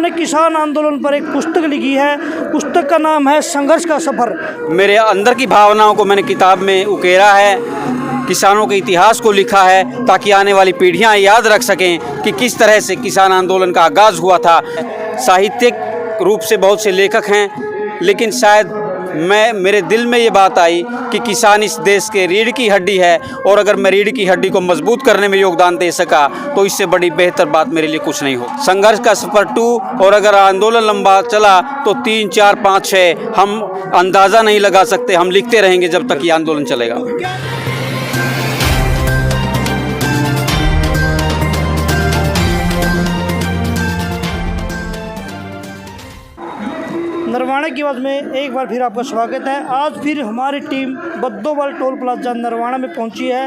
उन्होंने किसान आंदोलन पर एक पुस्तक लिखी है। पुस्तक का नाम है संघर्ष का सफ़र। मेरे अंदर की भावनाओं को मैंने किताब में उकेरा है, किसानों के इतिहास को लिखा है ताकि आने वाली पीढ़ियां याद रख सकें कि किस तरह से किसान आंदोलन का आगाज़ हुआ था। साहित्यिक रूप से बहुत से लेखक हैं, लेकिन शायद मेरे दिल में ये बात आई कि किसान इस देश के रीढ़ की हड्डी है, और अगर मैं रीढ़ की हड्डी को मजबूत करने में योगदान दे सका तो इससे बड़ी बेहतर बात मेरे लिए कुछ नहीं हो। संघर्ष का सफ़र 2, और अगर आंदोलन लंबा चला तो 3, 4, 5, 6 हम अंदाज़ा नहीं लगा सकते, हम लिखते रहेंगे जब तक ये आंदोलन चलेगा। नरवाना की आवाज़ में एक बार फिर आपका स्वागत है। आज फिर हमारी टीम बद्दोवाल टोल प्लाजा नरवाना में पहुंची है।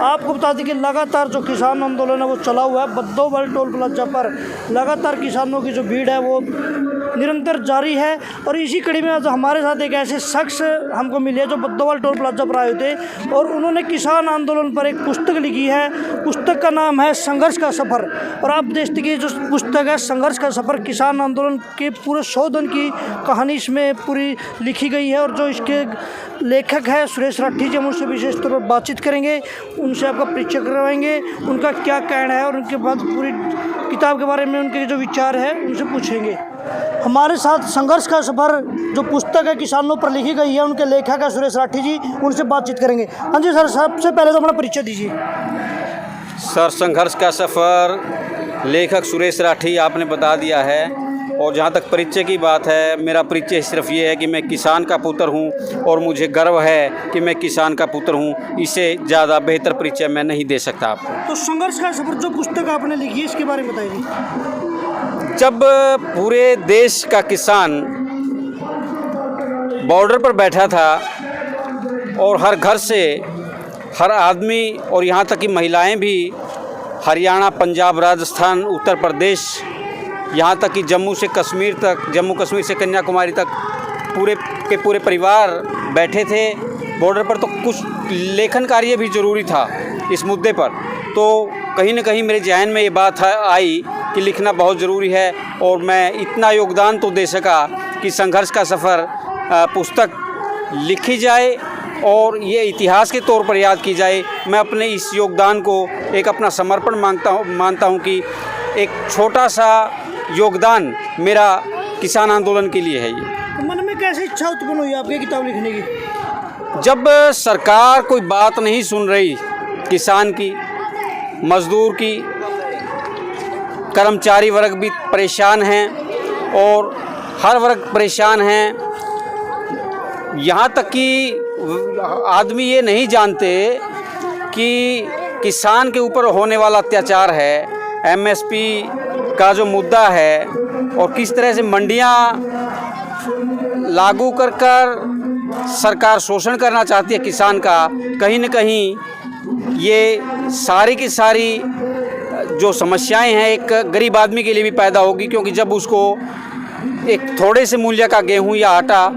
आपको बता दें कि लगातार जो किसान आंदोलन है वो चला हुआ है। बद्दोवाल टोल प्लाजा पर लगातार किसानों की जो भीड़ है वो निरंतर जारी है, और इसी कड़ी में आज हमारे साथ एक ऐसे शख्स हमको मिले जो बद्दोवाल टोल प्लाजा पर आए थे, और उन्होंने किसान आंदोलन पर एक पुस्तक लिखी है। पुस्तक का नाम है संघर्ष का सफ़र। और आप देखते कि जो पुस्तक है संघर्ष का सफ़र, किसान आंदोलन के पूरे 100 दिन की कहानी इसमें पूरी लिखी गई है। और जो इसके लेखक है सुरेश राठी जी, हम उनसे विशेष तौर पर बातचीत करेंगे, उनसे आपका परिचय करवाएंगे, उनका क्या कहना है, और उनके बाद पूरी किताब के बारे में उनके जो विचार है उनसे पूछेंगे। हमारे साथ संघर्ष का सफ़र जो पुस्तक है किसानों पर लिखी गई है, उनके लेखक है सुरेश राठी जी, उनसे बातचीत करेंगे। हाँ जी सर, सबसे पहले तो अपना परिचय दीजिए। सर, संघर्ष का सफ़र, लेखक सुरेश राठी आपने बता दिया है। और जहाँ तक परिचय की बात है, मेरा परिचय सिर्फ ये है कि मैं किसान का पुत्र हूँ, और मुझे गर्व है कि मैं किसान का पुत्र हूँ। इससे ज़्यादा बेहतर परिचय मैं नहीं दे सकता आपको। तो संघर्ष का सफ़र जो पुस्तक आपने लिखी है इसके बारे में बताइए। जब पूरे देश का किसान बॉर्डर पर बैठा था, और हर घर से हर आदमी, और यहाँ तक कि महिलाएं भी, हरियाणा, पंजाब, राजस्थान, उत्तर प्रदेश, यहाँ तक कि जम्मू से कश्मीर तक, जम्मू कश्मीर से कन्याकुमारी तक पूरे के पूरे परिवार बैठे थे बॉर्डर पर, तो कुछ लेखन कार्य भी ज़रूरी था इस मुद्दे पर। तो कहीं न कहीं मेरे जहन में ये बात आई कि लिखना बहुत ज़रूरी है, और मैं इतना योगदान तो दे सका कि संघर्ष का सफ़र पुस्तक लिखी जाए और ये इतिहास के तौर पर याद की जाए। मैं अपने इस योगदान को एक अपना समर्पण मानता हूँ कि एक छोटा सा योगदान मेरा किसान आंदोलन के लिए है। ये मन में कैसे इच्छा उत्पन्न हुई आपकी किताब लिखने की? जब सरकार कोई बात नहीं सुन रही, किसान की, मजदूर की, कर्मचारी वर्ग भी परेशान हैं, और हर वर्ग परेशान हैं। यहाँ तक कि आदमी ये नहीं जानते कि किसान के ऊपर होने वाला अत्याचार है, एमएसपी का जो मुद्दा है, और किस तरह से मंडियाँ लागू कर सरकार शोषण करना चाहती है किसान का। कहीं न कहीं ये सारी की सारी जो समस्याएं हैं एक गरीब आदमी के लिए भी पैदा होगी, क्योंकि जब उसको एक थोड़े से मूल्य का गेहूं या आटा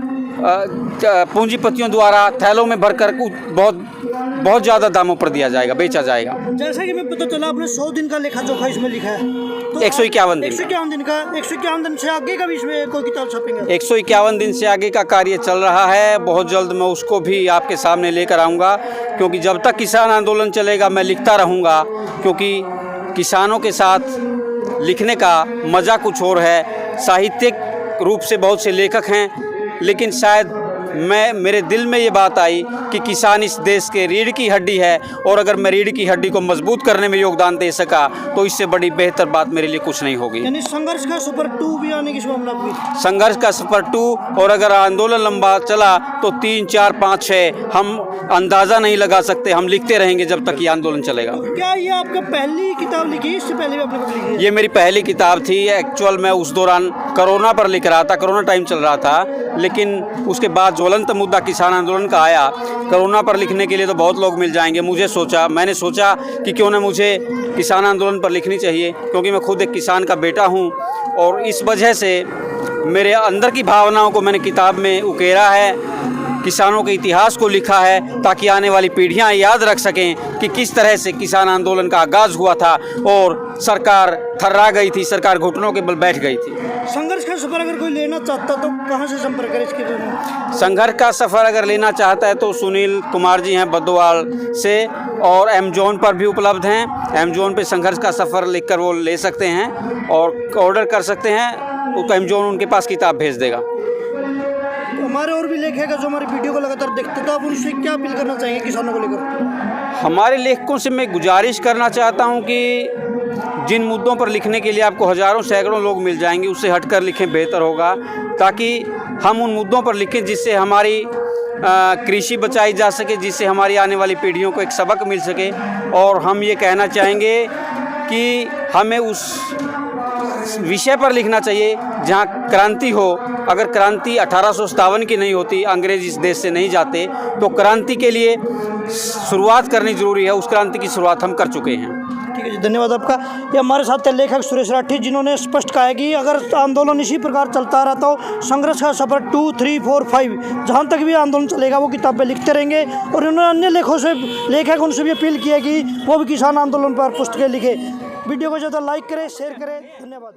पूंजीपतियों द्वारा थैलों में भरकर बहुत ज़्यादा दामों पर दिया जाएगा, बेचा जाएगा। जैसा कि मैं पता चला आपने 100 दिन का लेखा जोखा इसमें लिखा है, तो 151 दिन 151 दिन का, 151 दिन से आगे का भी इसमें कोई किताब छपेंगे? 151 दिन से आगे का कार्य चल रहा है। बहुत जल्द मैं उसको भी आपके सामने लेकर आऊँगा, क्योंकि जब तक किसान आंदोलन चलेगा मैं लिखता रहूँगा, क्योंकि किसानों के साथ लिखने का मज़ा कुछ और है। साहित्यिक रूप से बहुत से लेखक हैं, लेकिन शायद मेरे दिल में ये बात आई कि किसान इस देश के रीढ़ की हड्डी है, और अगर मैं रीढ़ की हड्डी को मजबूत करने में योगदान दे सका तो इससे बड़ी बेहतर बात मेरे लिए कुछ नहीं होगी। यानी संघर्ष का सफ़र 2 भी आने की संभावना भी? संघर्ष का सफ़र 2, और अगर आंदोलन लंबा चला तो 3, 4, 5, 6 हम अंदाज़ा नहीं लगा सकते, हम लिखते रहेंगे जब तक ये आंदोलन चलेगा। तो क्या ये आपका पहली किताब लिखी, इससे पहले भी आपने कभी लिखी है? ये मेरी पहली किताब थी। एक्चुअल मैं उस दौरान कोरोना पर लिख रहा था, कोरोना टाइम चल रहा था, लेकिन उसके बाद ज्वलंत मुद्दा किसान आंदोलन का आया। कोरोना पर लिखने के लिए तो बहुत लोग मिल जाएंगे, मैंने सोचा कि क्यों ना मुझे किसान आंदोलन पर लिखनी चाहिए, क्योंकि मैं खुद एक किसान का बेटा हूं, और इस वजह से मेरे अंदर की भावनाओं को मैंने किताब में उकेरा है। किसानों के इतिहास को लिखा है, ताकि आने वाली पीढ़ियां याद रख सकें कि किस तरह से किसान आंदोलन का आगाज़ हुआ था और सरकार थर्रा गई थी, सरकार घुटनों के बल बैठ गई थी। संघर्ष का सफर अगर कोई लेना चाहता तो कहाँ से संपर्क करें इसके लिए? संघर्ष का सफ़र अगर लेना चाहता है तो सुनील कुमार जी हैं बद्दोवाल से, और अमेज़ॉन पर भी उपलब्ध हैं। अमेज़ॉन पे संघर्ष का सफ़र लिखकर वो ले सकते हैं और ऑर्डर कर सकते हैं, अमेज़ॉन उनके पास किताब भेज देगा। तो हमारे और भी लेखक है जो हमारी वीडियो को लगातार देखते, तो आप उनसे क्या अपील करना चाहेंगे किसानों को लेकर? हमारे लेखकों से मैं गुजारिश करना चाहता हूं कि जिन मुद्दों पर लिखने के लिए आपको हज़ारों सैकड़ों लोग मिल जाएंगे, उससे हटकर लिखें, बेहतर होगा, ताकि हम उन मुद्दों पर लिखें जिससे हमारी कृषि बचाई जा सके, जिससे हमारी आने वाली पीढ़ियों को एक सबक मिल सके। और हम ये कहना चाहेंगे कि हमें उस विषय पर लिखना चाहिए जहाँ क्रांति हो। अगर क्रांति 1857 की नहीं होती, अंग्रेज इस देश से नहीं जाते, तो क्रांति के लिए शुरुआत करनी ज़रूरी है। उस क्रांति की शुरुआत हम कर चुके हैं। ठीक है जी, धन्यवाद आपका। ये हमारे साथ थे लेखक सुरेश राठी, जिन्होंने स्पष्ट कहा है कि अगर आंदोलन इसी प्रकार चलता रहा तो संघर्ष का सफर 2, 3, 4, 5 जहाँ तक भी आंदोलन चलेगा वो किताबें लिखते रहेंगे। और उन्होंने अन्य लेखक उनसे भी अपील की है कि वो भी किसान आंदोलन पर पुस्तकें लिखे। वीडियो को ज़्यादा लाइक करें, शेयर करें। धन्यवाद।